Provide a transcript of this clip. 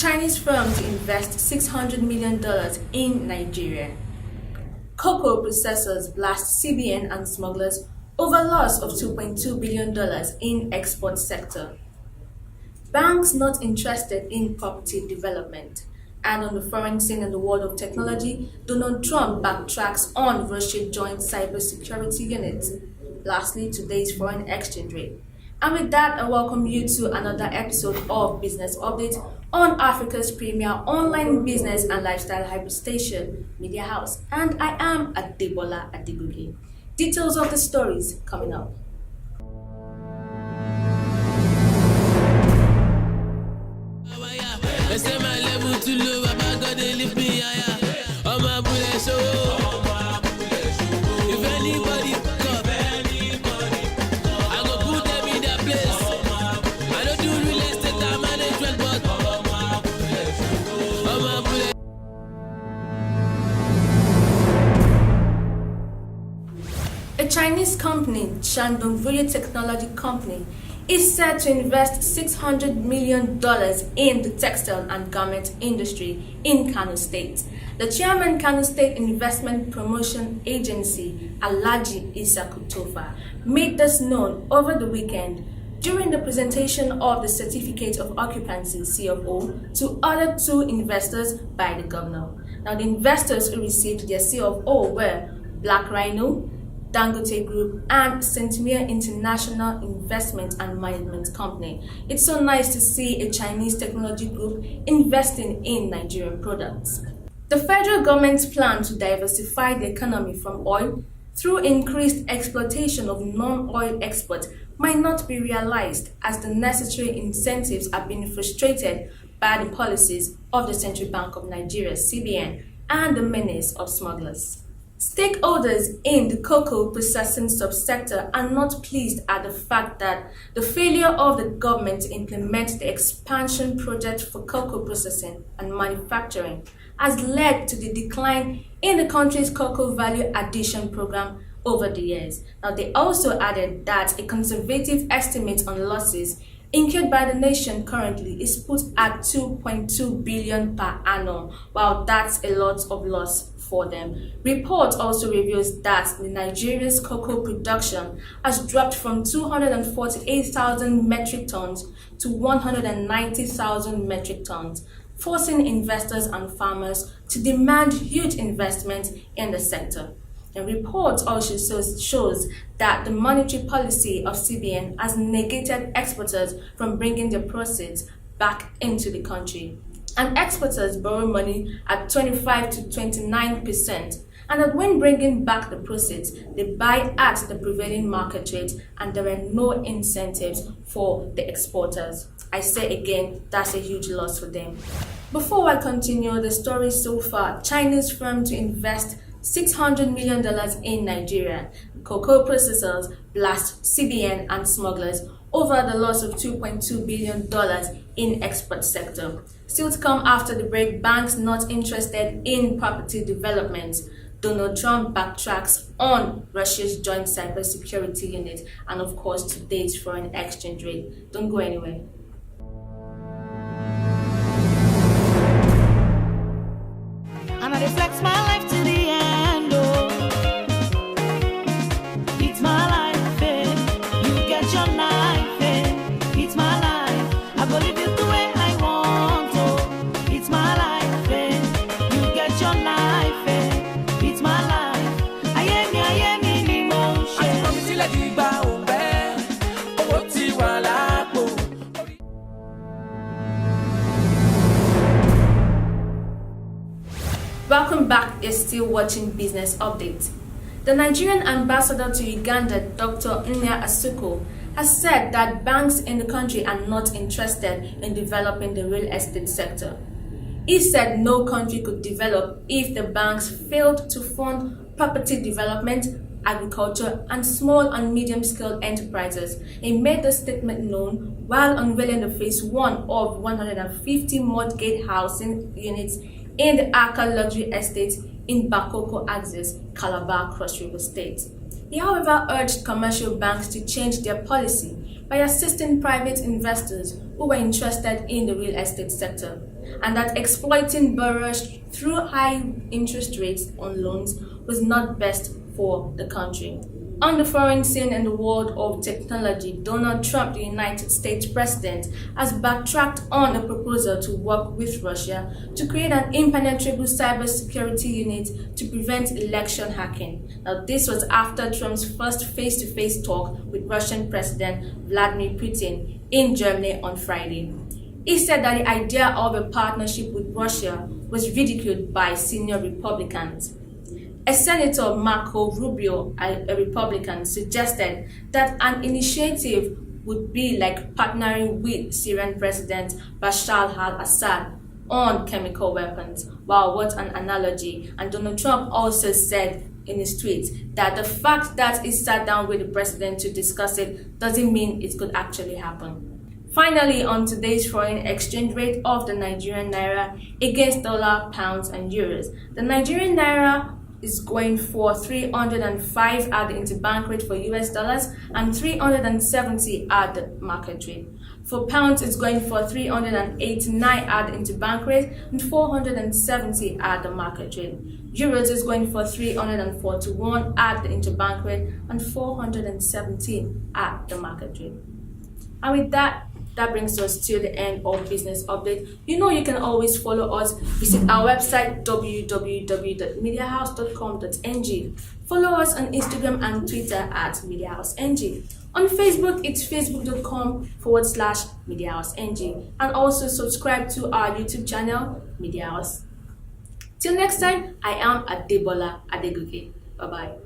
Chinese firm to invest $600 million in Nigeria. Cocoa processors blast CBN and smugglers over loss of $2.2 billion in export sector. Banks not interested in property development. And on the foreign scene in the world of technology, Donald Trump backtracks on Russia joint cybersecurity unit. Lastly, today's foreign exchange rate. And with that, I welcome you to another episode of Business Update on Africa's premier online business and lifestyle hybrid station, Media House. And I am Adebola Adegoke. Details of the stories coming up. A Chinese company, Shandong Ruyi Technology Company, is set to invest $600 million in the textile and garment industry in Kano State. The chairman, Kano State Investment Promotion Agency, Alhaji Isa Kutofa, made this known over the weekend during the presentation of the Certificate of Occupancy (CFO) to other two investors by the governor. Now, the investors who received their CFO were Black Rhino, Dangote Group, and Centimere International Investment and Management Company. It's so nice to see a Chinese technology group investing in Nigerian products. The federal government's plan to diversify the economy from oil through increased exploitation of non-oil exports might not be realized as the necessary incentives are being frustrated by the policies of the Central Bank of Nigeria, CBN, and the menace of smugglers. Stakeholders in the cocoa processing subsector are not pleased at the fact that the failure of the government to implement the expansion project for cocoa processing and manufacturing has led to the decline in the country's cocoa value addition program over the years. Now, they also added that a conservative estimate on losses incurred by the nation currently is put at $2.2 billion per annum. Wow, that's a lot of loss for them. Report also reveals that the Nigeria's cocoa production has dropped from 248,000 metric tons to 190,000 metric tons, forcing investors and farmers to demand huge investment in the sector. The report also shows that the monetary policy of CBN has negated exporters from bringing their proceeds back into the country. And exporters borrow money at 25 to 29%, and that when bringing back the proceeds, they buy at the prevailing market rate, and there are no incentives for the exporters. I say again, that's a huge loss for them. Before I continue the story so far, Chinese firm to invest $600 million in Nigeria. Cocoa processors blast CBN and smugglers over the loss of $2.2 billion in export sector. Still to come after the break, banks not interested in property development. Donald Trump backtracks on Russia's joint cybersecurity unit, and of course today's foreign exchange rate. Don't go anywhere. And I reflect my life to the end, oh. It's my life, eh? You get your life, eh? It's my life. I go live it the way I want, oh. It's my life, eh? You get your life, eh? It's my life. I am in emotion. Welcome back, you're still watching Business Update. The Nigerian ambassador to Uganda, Dr. Nya Asuko, has said that banks in the country are not interested in developing the real estate sector. He said no country could develop if the banks failed to fund property development, agriculture, and small and medium-scale enterprises. He made the statement known while unveiling the phase 1 of 150 mortgage housing units in the Aka luxury estate in Bakoko Axis, Calabar, Cross River State. He, however, urged commercial banks to change their policy by assisting private investors who were interested in the real estate sector, and that exploiting borrowers through high interest rates on loans was not best for the country. On the foreign scene in the world of technology, Donald Trump, the United States President, has backtracked on a proposal to work with Russia to create an impenetrable cybersecurity unit to prevent election hacking. Now, this was after Trump's first face-to-face talk with Russian President Vladimir Putin in Germany on Friday. He said that the idea of a partnership with Russia was ridiculed by senior Republicans. A Senator, Marco Rubio, a Republican, suggested that an initiative would be like partnering with Syrian President Bashar al-Assad on chemical weapons. Wow, what an analogy. And Donald Trump also said in his tweet that the fact that he sat down with the president to discuss it doesn't mean it could actually happen. Finally, on today's foreign exchange rate of the Nigerian naira against dollar, pounds, and euros. The Nigerian naira is going for 305 at the interbank rate for US dollars and 370 at the market rate. For pounds, it's going for 389 at the interbank rate and 470 at the market rate. Euros is going for 341 at the interbank rate and 417 at the market rate. And with that brings us to the end of Business Update. You know you can always follow us. Visit our website www.mediahouse.com.ng. Follow us on Instagram and Twitter at MediaHouseNG. On Facebook, it's facebook.com/MediaHouseNG. And also subscribe to our YouTube channel, Media House. Till next time, I am Adebola Adegoke. Bye-bye.